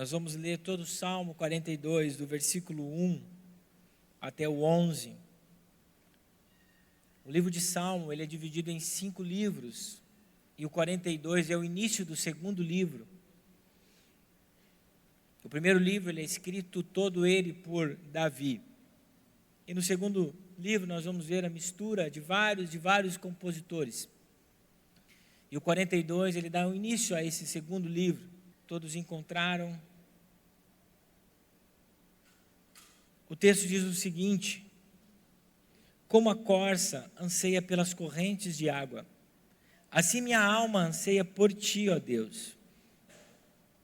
Nós vamos ler todo o Salmo 42, do versículo 1 até o 11. O livro de Salmo, ele é dividido em 5 livros, e o 42 é o início do segundo livro. O primeiro livro ele é escrito todo ele por Davi. E no segundo livro nós vamos ver a mistura de vários compositores. E o 42 ele dá o início a esse segundo livro. Todos encontraram. O texto diz o seguinte: como a corça anseia pelas correntes de água, assim minha alma anseia por ti, ó Deus.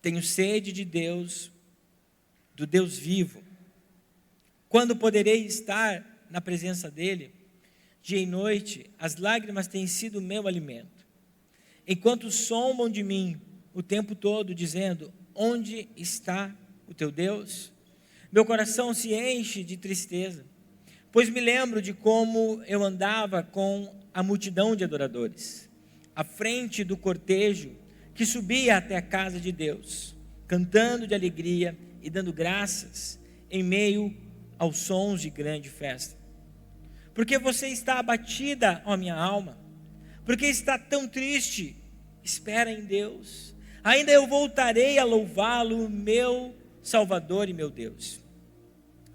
Tenho sede de Deus, do Deus vivo. Quando poderei estar na presença dele? Dia e noite, as lágrimas têm sido o meu alimento. Enquanto zombam de mim o tempo todo, dizendo: onde está o teu Deus? Meu coração se enche de tristeza, pois me lembro de como eu andava com a multidão de adoradores, à frente do cortejo que subia até a casa de Deus, cantando de alegria e dando graças em meio aos sons de grande festa. Porque você está abatida, ó minha alma? Porque está tão triste? Espera em Deus. Ainda eu voltarei a louvá-lo, meu Salvador e meu Deus.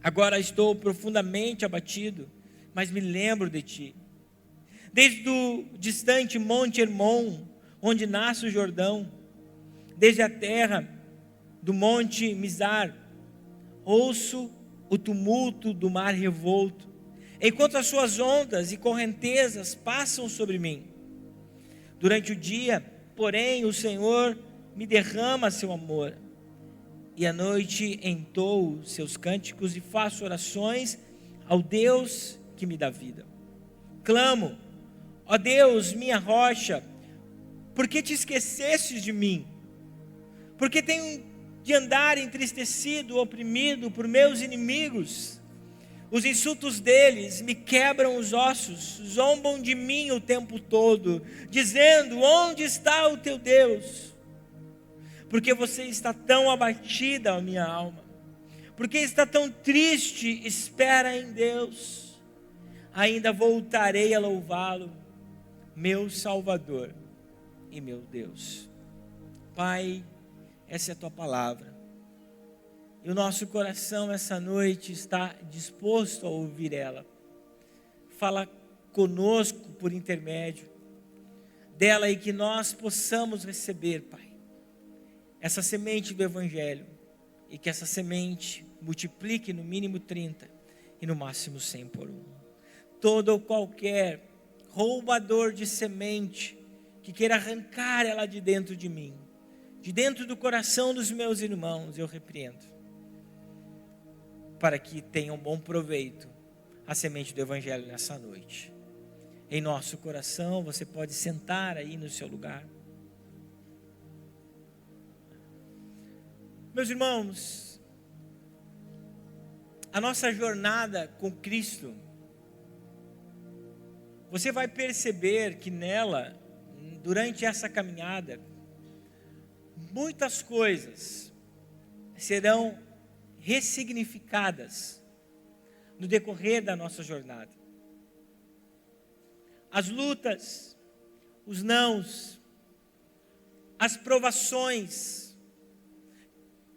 Agora estou profundamente abatido, mas me lembro de ti. Desde o distante Monte Hermon, onde nasce o Jordão, desde a terra do Monte Mizar, ouço o tumulto do mar revolto, enquanto as suas ondas e correntezas passam sobre mim. Durante o dia, porém, o Senhor me derrama seu amor, e à noite entoo seus cânticos e faço orações ao Deus que me dá vida. Clamo: ó Deus, minha rocha, por que te esquecestes de mim? Porque tenho de andar entristecido, oprimido por meus inimigos. Os insultos deles me quebram os ossos, zombam de mim o tempo todo, dizendo: onde está o teu Deus? Porque você está tão abatida, ó minha alma? Porque está tão triste? Espera em Deus. Ainda voltarei a louvá-lo, meu Salvador e meu Deus. Pai, essa é a tua palavra, e o nosso coração essa noite está disposto a ouvir ela. Fala conosco por intermédio dela, e que nós possamos receber, Pai, essa semente do Evangelho, e que essa semente multiplique no mínimo 30 e no máximo 100 por 1. Todo ou qualquer roubador de semente que queira arrancar ela de dentro de mim, de dentro do coração dos meus irmãos, eu repreendo, para que tenham bom proveito a semente do Evangelho nessa noite. Em nosso coração, você pode sentar aí no seu lugar. Meus irmãos, a nossa jornada com Cristo, você vai perceber que nela, durante essa caminhada, muitas coisas serão ressignificadas no decorrer da nossa jornada. As lutas, os nãos, as provações,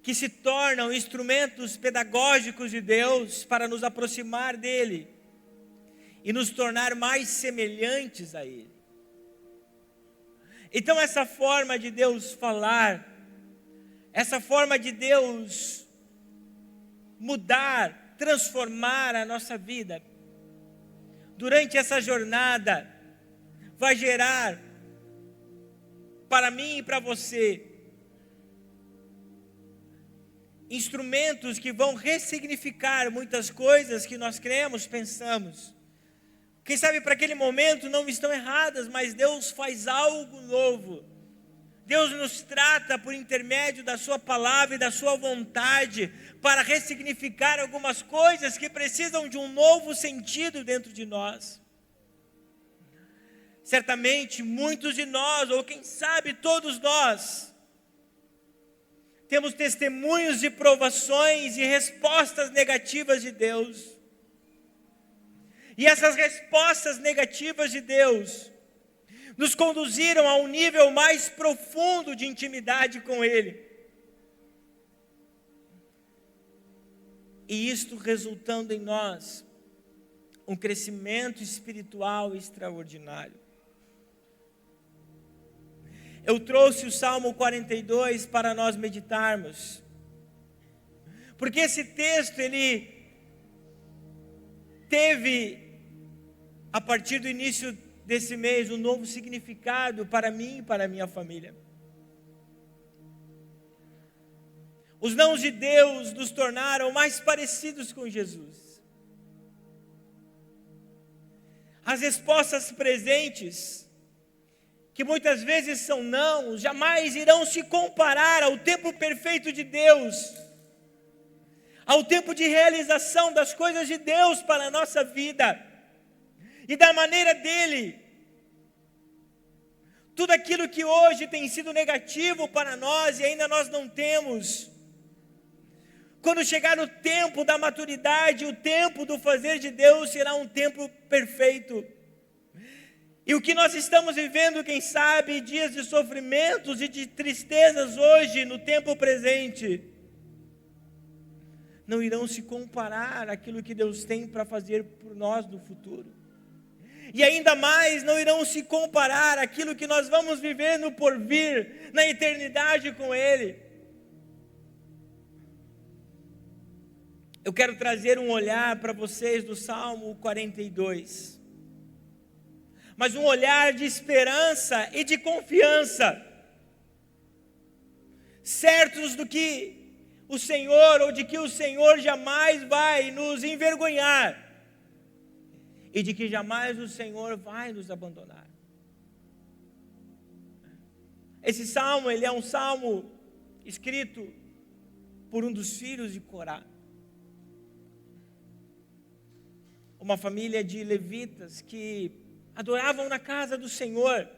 que se tornam instrumentos pedagógicos de Deus para nos aproximar dele e nos tornar mais semelhantes a ele. Então essa forma de Deus falar, essa forma de Deus mudar, transformar a nossa vida, durante essa jornada, vai gerar para mim e para você instrumentos que vão ressignificar muitas coisas que nós cremos, pensamos. Quem sabe para aquele momento não estão erradas, mas Deus faz algo novo. Deus nos trata por intermédio da sua palavra e da sua vontade para ressignificar algumas coisas que precisam de um novo sentido dentro de nós. Certamente muitos de nós, ou quem sabe todos nós, temos testemunhos de provações e respostas negativas de Deus. E essas respostas negativas de Deus nos conduziram a um nível mais profundo de intimidade com Ele. E isto resultando em nós um crescimento espiritual extraordinário. Eu trouxe o Salmo 42 para nós meditarmos, porque esse texto, ele teve, a partir do início desse mês, um novo significado para mim e para a minha família. Os nãos de Deus nos tornaram mais parecidos com Jesus. As respostas presentes, que muitas vezes são não, jamais irão se comparar ao tempo perfeito de Deus, ao tempo de realização das coisas de Deus para a nossa vida, e da maneira dele. Tudo aquilo que hoje tem sido negativo para nós e ainda nós não temos, quando chegar o tempo da maturidade, o tempo do fazer de Deus será um tempo perfeito. E o que nós estamos vivendo, quem sabe, dias de sofrimentos e de tristezas hoje, no tempo presente, não irão se comparar àquilo que Deus tem para fazer por nós no futuro. E ainda mais, não irão se comparar àquilo que nós vamos viver no porvir, na eternidade com Ele. Eu quero trazer um olhar para vocês do Salmo 42. Mas um olhar de esperança e de confiança, certos do que o Senhor, ou de que o Senhor jamais vai nos envergonhar, e de que jamais o Senhor vai nos abandonar. Esse salmo, ele é um salmo escrito por um dos filhos de Corá, uma família de levitas que adoravam na casa do Senhor.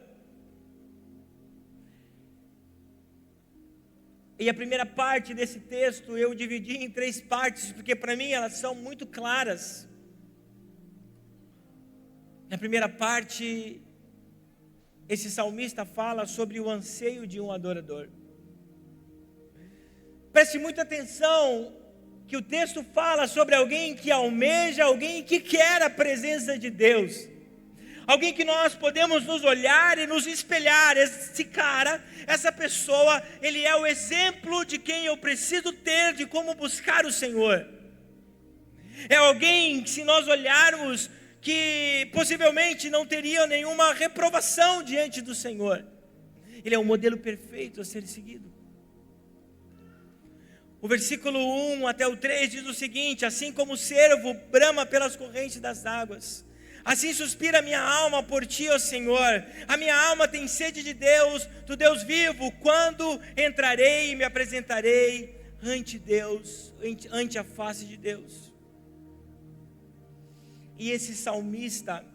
E a primeira parte desse texto eu dividi em 3 partes, porque para mim elas são muito claras. Na primeira parte, esse salmista fala sobre o anseio de um adorador. Preste muita atenção que o texto fala sobre alguém que almeja, alguém que quer a presença de Deus. Alguém que nós podemos nos olhar e nos espelhar. Esse cara, essa pessoa, ele é o exemplo de quem eu preciso ter, de como buscar o Senhor. É alguém que, se nós olharmos, que possivelmente não teria nenhuma reprovação diante do Senhor. Ele é um modelo perfeito a ser seguido. O versículo 1 até o 3 diz o seguinte: assim como o cervo brama pelas correntes das águas, assim suspira a minha alma por ti, ó Senhor. A minha alma tem sede de Deus, do Deus vivo. Quando entrarei e me apresentarei ante Deus, ante a face de Deus. E esse salmista,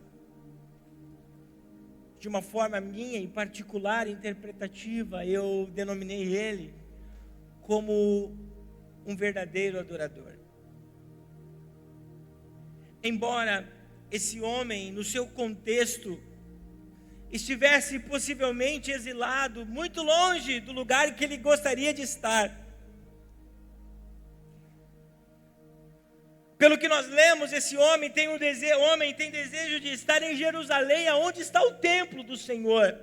de uma forma minha em particular, interpretativa, eu denominei ele como um verdadeiro adorador. Embora esse homem, no seu contexto, estivesse possivelmente exilado, muito longe do lugar que ele gostaria de estar. Pelo que nós lemos, esse homem tem desejo de estar em Jerusalém, aonde está o templo do Senhor.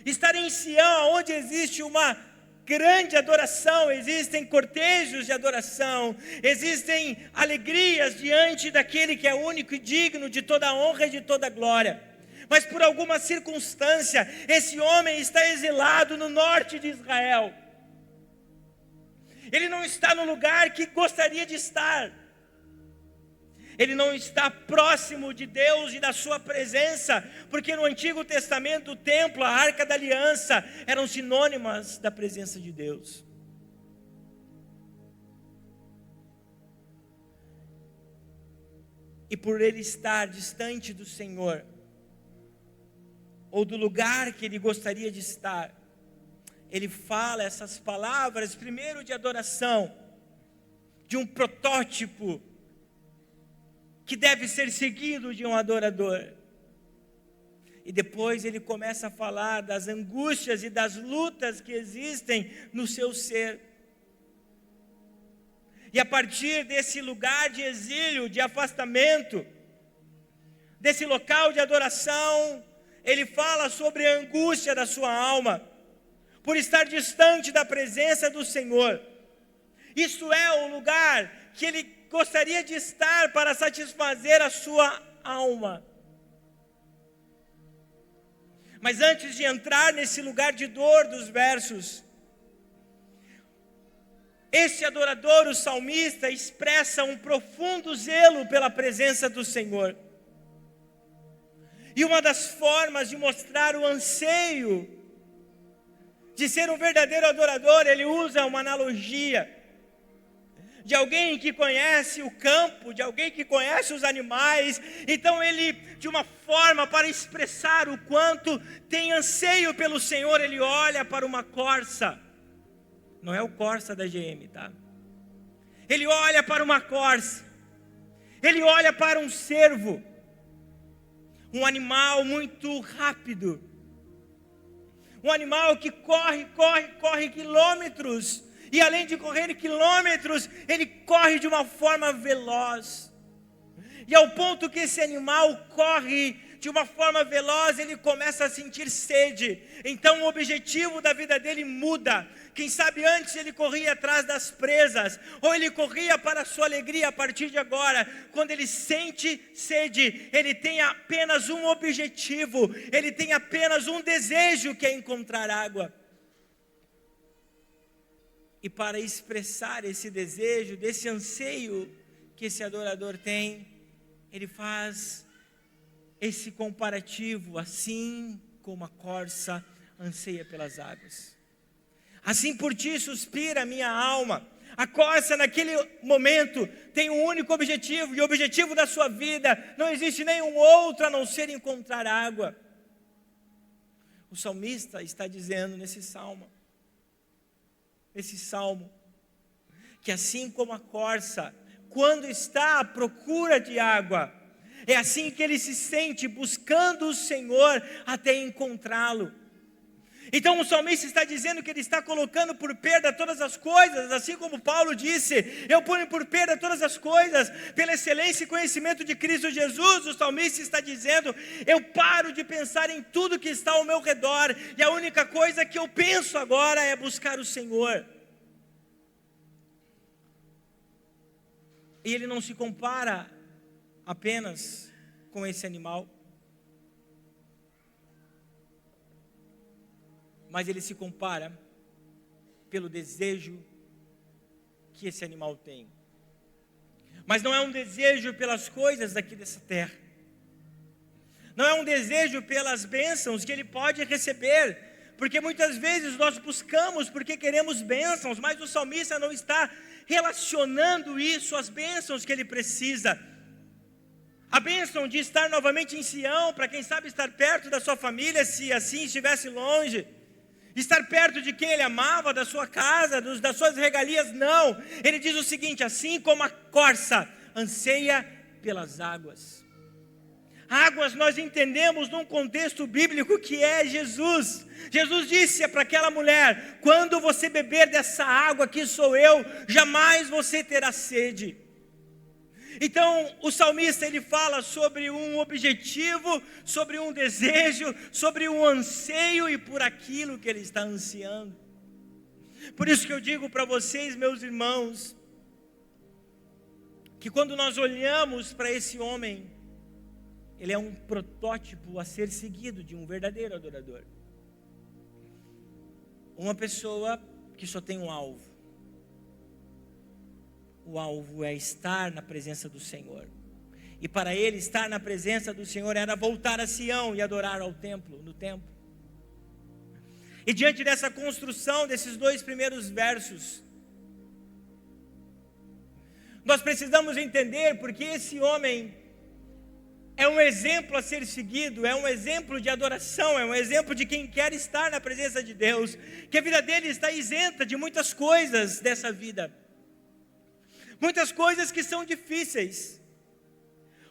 Estar em Sião, onde existe uma grande adoração, existem cortejos de adoração, existem alegrias diante daquele que é único e digno de toda honra e de toda glória. Mas por alguma circunstância, esse homem está exilado no norte de Israel. Ele não está no lugar que gostaria de estar. Ele não está próximo de Deus e da sua presença, porque no Antigo Testamento o templo, a Arca da Aliança, eram sinônimas da presença de Deus. E por ele estar distante do Senhor, ou do lugar que ele gostaria de estar, ele fala essas palavras, primeiro de adoração, de um protótipo que deve ser seguido de um adorador. E depois ele começa a falar das angústias e das lutas que existem no seu ser. E a partir desse lugar de exílio, de afastamento, desse local de adoração, ele fala sobre a angústia da sua alma, por estar distante da presença do Senhor. Isso é o lugar que ele gostaria de estar para satisfazer a sua alma. Mas antes de entrar nesse lugar de dor dos versos, esse adorador, o salmista, expressa um profundo zelo pela presença do Senhor. E uma das formas de mostrar o anseio de ser um verdadeiro adorador, ele usa uma analogia de alguém que conhece o campo, de alguém que conhece os animais. Então ele, de uma forma para expressar o quanto tem anseio pelo Senhor, ele olha para uma corça. Não é o Corsa da GM, tá? Ele olha para uma corça. Ele olha para um cervo. Um animal muito rápido. Um animal que corre quilômetros. E além de correr quilômetros, ele corre de uma forma veloz. E ao ponto que esse animal corre de uma forma veloz, ele começa a sentir sede. Então o objetivo da vida dele muda. Quem sabe antes ele corria atrás das presas, ou ele corria para a sua alegria. A partir de agora, quando ele sente sede, ele tem apenas um objetivo, ele tem apenas um desejo, que é encontrar água. E para expressar esse desejo, desse anseio que esse adorador tem, ele faz esse comparativo: assim como a corça anseia pelas águas, assim por ti suspira a minha alma. A corça naquele momento tem um único objetivo, e o objetivo da sua vida não existe nenhum outro a não ser encontrar água. O salmista está dizendo nesse salmo, que assim como a corça, quando está à procura de água, é assim que ele se sente buscando o Senhor até encontrá-lo. Então o salmista está dizendo que ele está colocando por perda todas as coisas, assim como Paulo disse: eu ponho por perda todas as coisas, pela excelência e conhecimento de Cristo Jesus. O salmista está dizendo: eu paro de pensar em tudo que está ao meu redor, e a única coisa que eu penso agora é buscar o Senhor. E ele não se compara apenas com esse animal, mas ele se compara pelo desejo que esse animal tem. Mas não é um desejo pelas coisas daqui dessa terra, não é um desejo pelas bênçãos que ele pode receber, porque muitas vezes nós buscamos porque queremos bênçãos, mas o salmista não está relacionando isso às bênçãos que ele precisa. A bênção de estar novamente em Sião, para quem sabe estar perto da sua família, se assim estivesse longe, estar perto de quem ele amava, da sua casa, das suas regalias. Não, ele diz o seguinte: assim como a corça anseia pelas águas. Águas nós entendemos num contexto bíblico que é Jesus. Jesus disse para aquela mulher: quando você beber dessa água que sou eu, jamais você terá sede. Então o salmista ele fala sobre um objetivo, sobre um desejo, sobre um anseio e por aquilo que ele está ansiando. Por isso que eu digo para vocês, meus irmãos, que quando nós olhamos para esse homem, ele é um protótipo a ser seguido de um verdadeiro adorador. Uma pessoa que só tem um alvo. O alvo é estar na presença do Senhor. E para ele estar na presença do Senhor era voltar a Sião e adorar ao templo, no templo. E diante dessa construção, desses 2 primeiros versos, nós precisamos entender porque esse homem é um exemplo a ser seguido, é um exemplo de adoração, é um exemplo de quem quer estar na presença de Deus, que a vida dele está isenta de muitas coisas dessa vida, muitas coisas que são difíceis,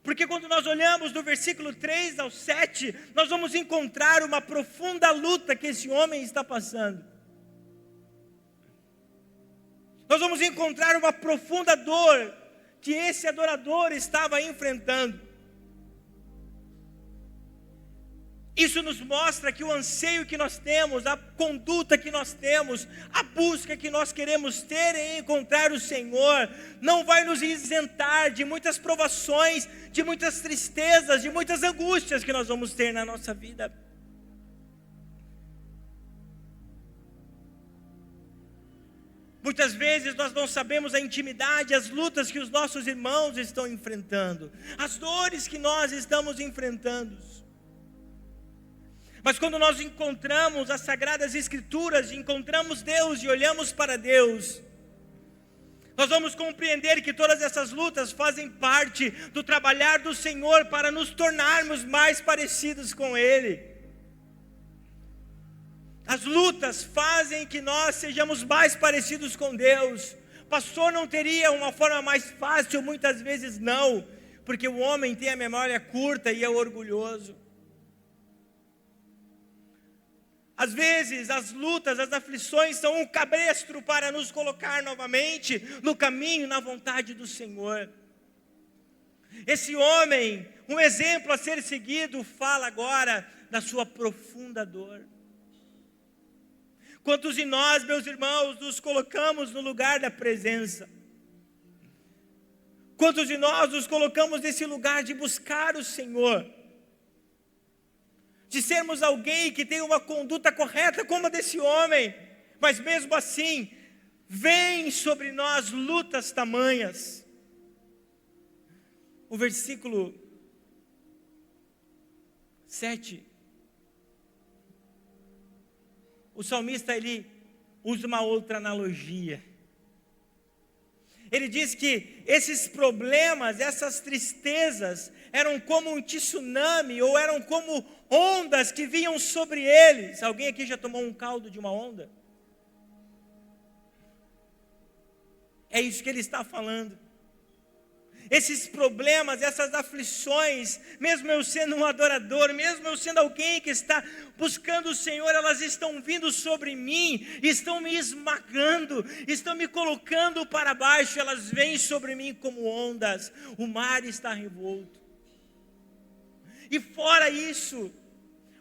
porque quando nós olhamos do versículo 3 ao 7, nós vamos encontrar uma profunda luta que esse homem está passando, nós vamos encontrar uma profunda dor que esse adorador estava enfrentando. Isso nos mostra que o anseio que nós temos, a conduta que nós temos, a busca que nós queremos ter em encontrar o Senhor, não vai nos isentar de muitas provações, de muitas tristezas, de muitas angústias que nós vamos ter na nossa vida. Muitas vezes nós não sabemos a intimidade, as lutas que os nossos irmãos estão enfrentando, as dores que nós estamos enfrentando. Mas quando nós encontramos as Sagradas Escrituras, encontramos Deus e olhamos para Deus, nós vamos compreender que todas essas lutas fazem parte do trabalhar do Senhor para nos tornarmos mais parecidos com Ele. As lutas fazem que nós sejamos mais parecidos com Deus. Pastor, não teria uma forma mais fácil? Muitas vezes não, porque o homem tem a memória curta e é orgulhoso. Às vezes as lutas, as aflições são um cabestro para nos colocar novamente no caminho, na vontade do Senhor. Esse homem, um exemplo a ser seguido, fala agora da sua profunda dor. Quantos de nós, meus irmãos, nos colocamos no lugar da presença? Quantos de nós nos colocamos nesse lugar de buscar o Senhor? De sermos alguém que tem uma conduta correta como a desse homem, mas mesmo assim, vem sobre nós lutas tamanhas. O versículo 7, o salmista ele usa uma outra analogia. Ele diz que esses problemas, essas tristezas, eram como um tsunami, ou eram como ondas que vinham sobre eles. Alguém aqui já tomou um caldo de uma onda? É isso que ele está falando. Esses problemas, essas aflições, mesmo eu sendo um adorador, mesmo eu sendo alguém que está buscando o Senhor, elas estão vindo sobre mim, estão me esmagando, estão me colocando para baixo, elas vêm sobre mim como ondas, o mar está revolto. E fora isso,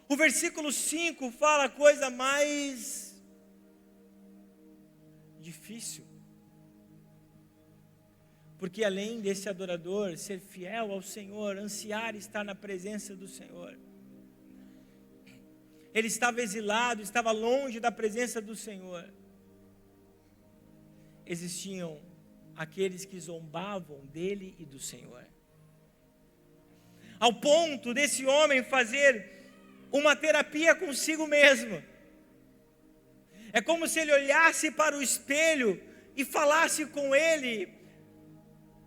o versículo 5 fala a coisa mais difícil. Porque além desse adorador ser fiel ao Senhor, ansiar estar na presença do Senhor, ele estava exilado, estava longe da presença do Senhor. Existiam aqueles que zombavam dele e do Senhor, ao ponto desse homem fazer uma terapia consigo mesmo. É como se ele olhasse para o espelho e falasse com ele,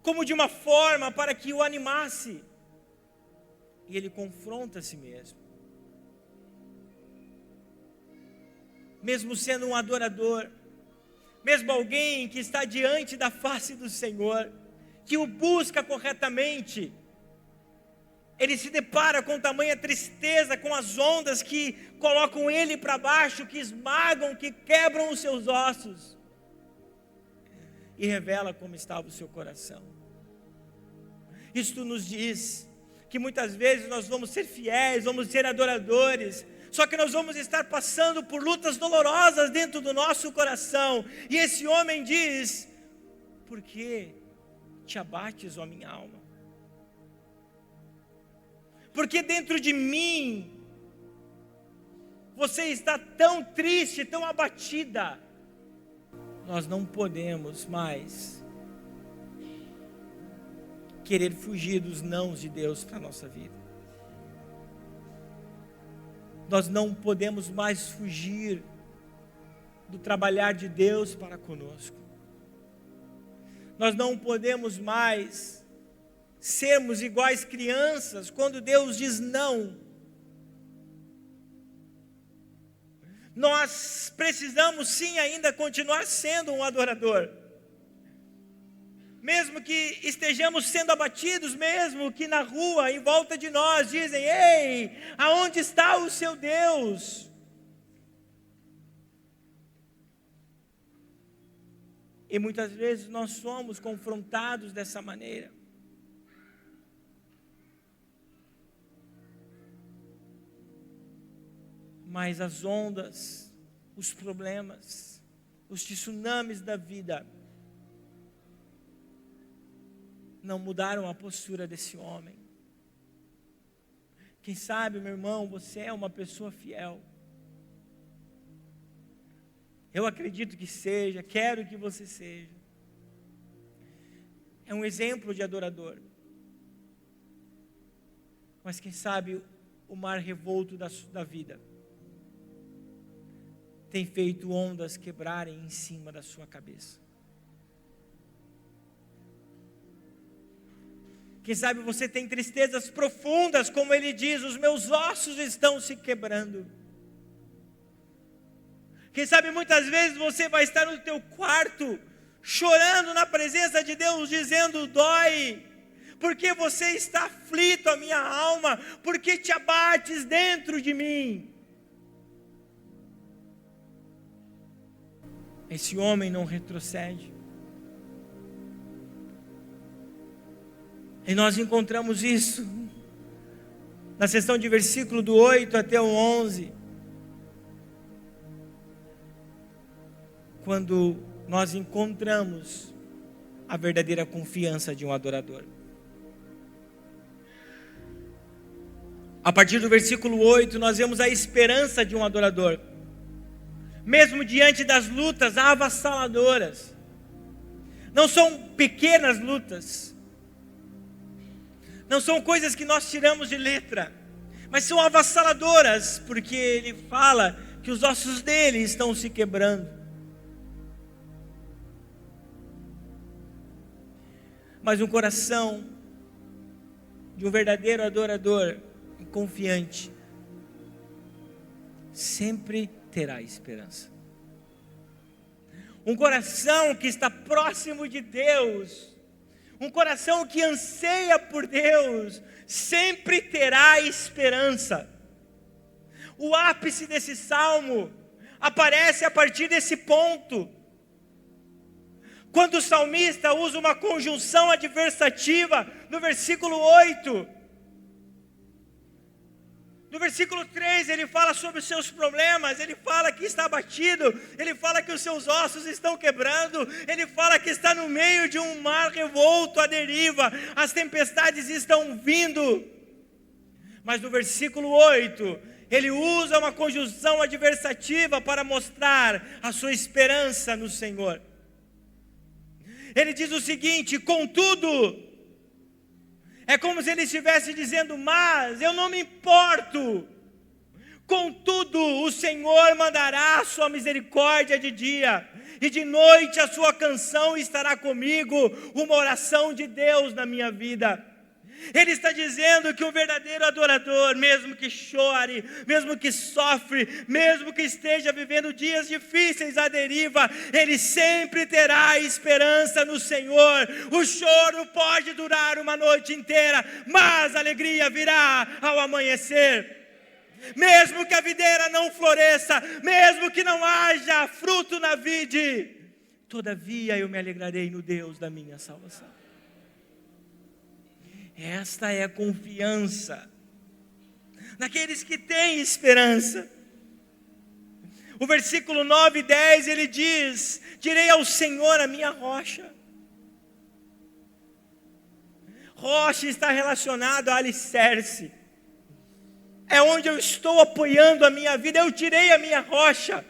como de uma forma para que o animasse. E ele confronta a si mesmo. Mesmo sendo um adorador, mesmo alguém que está diante da face do Senhor, que o busca corretamente, ele se depara com tamanha tristeza, com as ondas que colocam ele para baixo, que esmagam, que quebram os seus ossos. E revela como estava o seu coração. Isto nos diz que muitas vezes nós vamos ser fiéis, vamos ser adoradores, só que nós vamos estar passando por lutas dolorosas dentro do nosso coração. E esse homem diz: por que te abates, ó minha alma? Porque dentro de mim você está tão triste, tão abatida. Nós não podemos mais querer fugir dos nãos de Deus para a nossa vida. Nós não podemos mais fugir do trabalhar de Deus para conosco. Nós não podemos mais sermos iguais crianças quando Deus diz não. Nós precisamos sim ainda continuar sendo um adorador. Mesmo que estejamos sendo abatidos, mesmo que na rua, em volta de nós, dizem: ei, aonde está o seu Deus? E muitas vezes nós somos confrontados dessa maneira. Mas as ondas, os problemas, os tsunamis da vida não mudaram a postura desse homem. Quem sabe, meu irmão, você é uma pessoa fiel. Eu acredito que seja, quero que você seja. É um exemplo de adorador. Mas quem sabe o mar revolto da vida tem feito ondas quebrarem em cima da sua cabeça. Quem sabe você tem tristezas profundas, como ele diz: os meus ossos estão se quebrando. Quem sabe muitas vezes você vai estar no teu quarto, chorando na presença de Deus, dizendo: dói, porque você está aflito a minha alma, porque te abates dentro de mim. Esse homem não retrocede. E nós encontramos isso na seção de versículo do 8 até o 11. Quando nós encontramos a verdadeira confiança de um adorador. A partir do versículo 8, nós vemos a esperança de um adorador. Mesmo diante das lutas avassaladoras. Não são pequenas lutas. Não são coisas que nós tiramos de letra. Mas são avassaladoras, porque ele fala que os ossos dele estão se quebrando. Mas um coração de um verdadeiro adorador e confiante sempre terá esperança. Um coração que está próximo de Deus, um coração que anseia por Deus, sempre terá esperança. O ápice desse salmo aparece a partir desse ponto. Quando o salmista usa uma conjunção adversativa no versículo 8. No versículo 3 ele fala sobre os seus problemas, ele fala que está abatido, ele fala que os seus ossos estão quebrando, ele fala que está no meio de um mar revolto à deriva, as tempestades estão vindo. Mas no versículo 8, ele usa uma conjunção adversativa para mostrar a sua esperança no Senhor. Ele diz o seguinte: contudo, é como se ele estivesse dizendo: mas eu não me importo, contudo o Senhor mandará a sua misericórdia de dia, e de noite a sua canção estará comigo, uma oração de Deus na minha vida. Ele está dizendo que o verdadeiro adorador, mesmo que chore, mesmo que sofre, mesmo que esteja vivendo dias difíceis à deriva, ele sempre terá esperança no Senhor. O choro pode durar uma noite inteira, mas a alegria virá ao amanhecer. Mesmo que a videira não floresça, mesmo que não haja fruto na vide, todavia eu me alegrarei no Deus da minha salvação. Esta é a confiança naqueles que têm esperança. O versículo 9 e 10 ele diz: direi ao Senhor a minha rocha. Rocha está relacionado a alicerce. É onde eu estou apoiando a minha vida, eu tirei a minha rocha.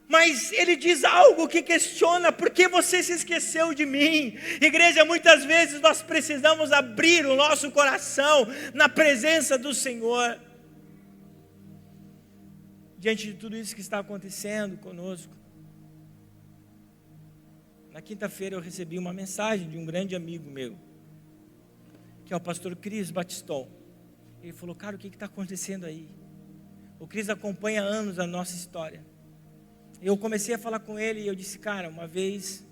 Mas ele diz algo que questiona: por que você se esqueceu de mim? Igreja, muitas vezes nós precisamos abrir o nosso coração na presença do Senhor. Diante de tudo isso que está acontecendo conosco, na quinta-feira eu recebi uma mensagem de um grande amigo meu. que é o pastor Cris Batiston. Ele falou: cara, o que está acontecendo aí? O Cris acompanha há anos a nossa história. Eu comecei a falar com ele e eu disse: cara, uma vez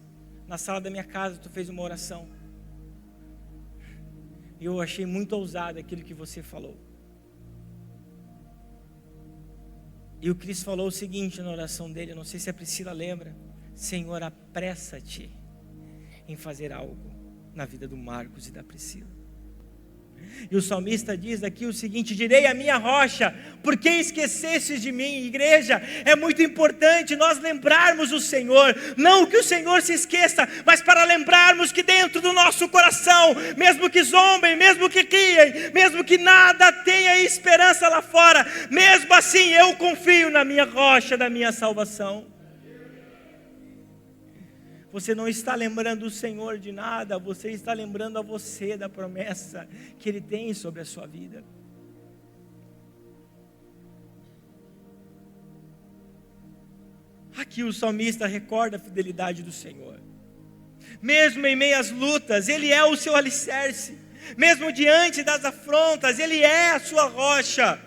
na sala da minha casa tu fez uma oração. E eu achei muito ousado aquilo que você falou. E o Cris falou o seguinte na oração dele, eu não sei se a Priscila lembra: Senhor, apressa-te em fazer algo na vida do Marcos e da Priscila. E o salmista diz aqui o seguinte: direi a minha rocha, por que esquecestes de mim? Igreja, é muito importante nós lembrarmos o Senhor, não que o Senhor se esqueça, mas para lembrarmos que dentro do nosso coração, mesmo que zombem, mesmo que riem, mesmo que nada tenha esperança lá fora, mesmo assim eu confio na minha rocha, da minha salvação. Você não está lembrando o Senhor de nada, você está lembrando a você da promessa que Ele tem sobre a sua vida. Aqui o salmista recorda a fidelidade do Senhor. Mesmo em meio às lutas, Ele é o seu alicerce. Mesmo diante das afrontas, Ele é a sua rocha.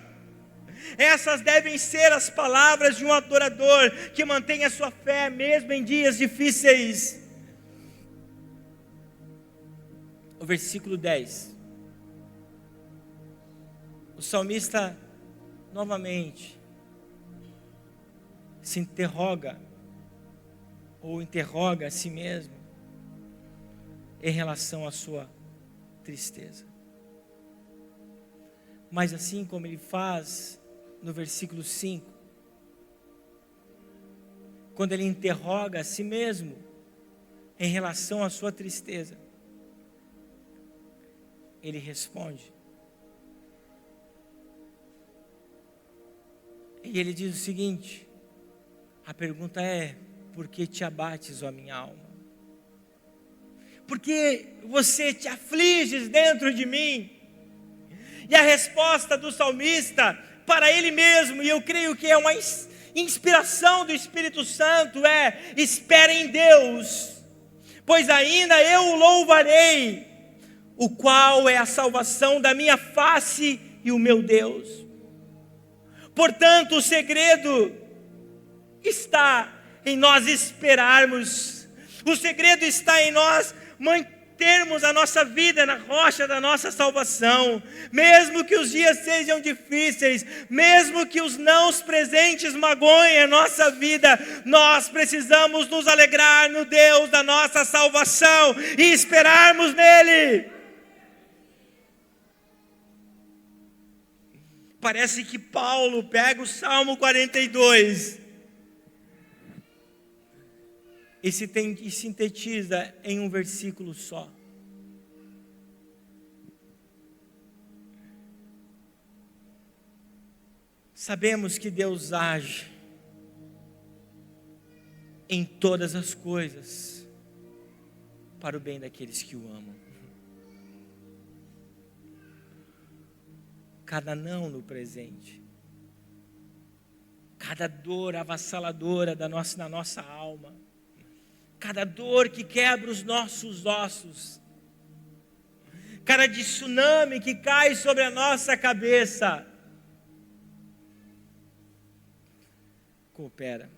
Essas devem ser as palavras de um adorador que mantém a sua fé mesmo em dias difíceis. O versículo 10. O salmista novamente se interroga a si mesmo em relação à sua tristeza. Mas assim como ele faz no versículo 5, quando ele interroga a si mesmo em relação à sua tristeza, ele responde. E ele diz o seguinte: a pergunta é: por que te abates, ó minha alma? Por que você te afliges dentro de mim? E a resposta do salmista para ele mesmo, e eu creio que é uma inspiração do Espírito Santo, é: espere em Deus, pois ainda eu o louvarei, o qual é a salvação da minha face e o meu Deus. Portanto, o segredo está em nós esperarmos, o segredo está em nós mantermos a nossa vida na rocha da nossa salvação, mesmo que os dias sejam difíceis, mesmo que os nãos presentes magoem a nossa vida, nós precisamos nos alegrar no Deus da nossa salvação e esperarmos nele. Parece que Paulo pega o Salmo 42 e sintetiza em um versículo só. Sabemos que Deus age em todas as coisas para o bem daqueles que o amam. Cada não no presente, cada dor avassaladora na nossa alma, cada dor que quebra os nossos ossos, cada tsunami que cai sobre a nossa cabeça, coopera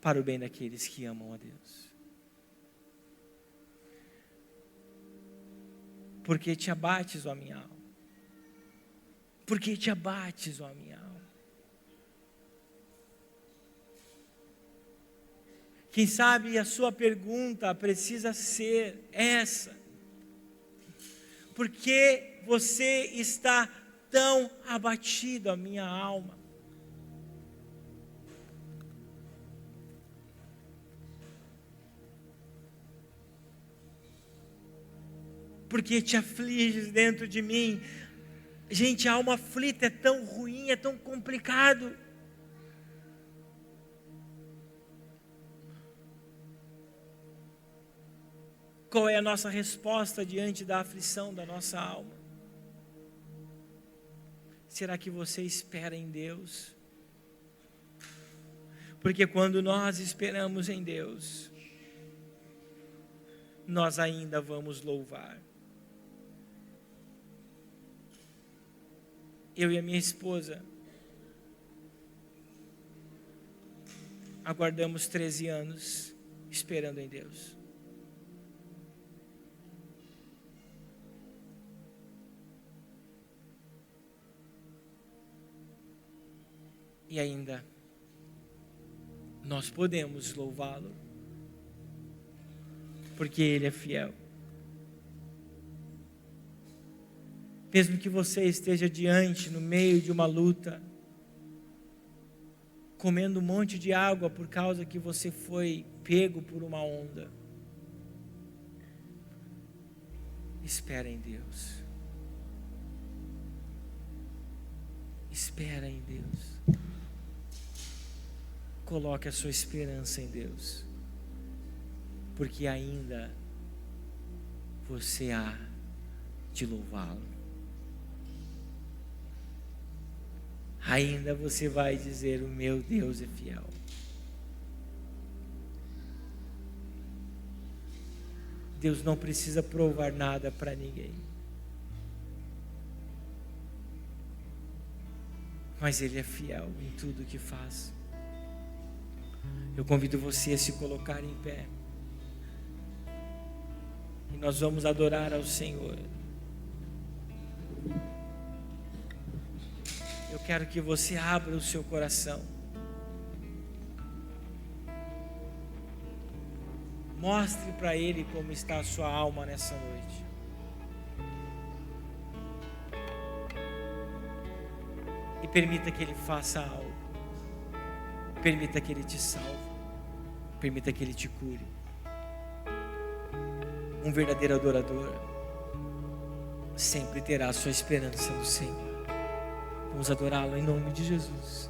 para o bem daqueles que amam a Deus. Por que te abates, ó minha alma? Por que te abates, ó minha alma? Quem sabe a sua pergunta precisa ser essa: por que você está tão abatido, a minha alma? Por que te afliges dentro de mim? Gente, a alma aflita é tão ruim, é tão complicado. Qual é a nossa resposta diante da aflição da nossa alma? Será que você espera em Deus? Porque quando nós esperamos em Deus, nós ainda vamos louvar. Eu e a minha esposa aguardamos 13 anos esperando em Deus. E ainda nós podemos louvá-lo, porque Ele é fiel. Mesmo que você esteja diante, no meio de uma luta, comendo um monte de água por causa que você foi pego por uma onda, espera em Deus. Espera em Deus. Coloque a sua esperança em Deus, porque ainda você há de louvá-lo. Ainda você vai dizer: o meu Deus é fiel. Deus não precisa provar nada para ninguém, mas Ele é fiel em tudo que faz. Eu convido você a se colocar em pé, e nós vamos adorar ao Senhor. Eu quero que você abra o seu coração, mostre para Ele como está a sua alma nessa noite. E permita que Ele faça algo. Permita que Ele te salve. Permita que Ele te cure. Um verdadeiro adorador sempre terá a sua esperança no Senhor. Vamos adorá-lo em nome de Jesus.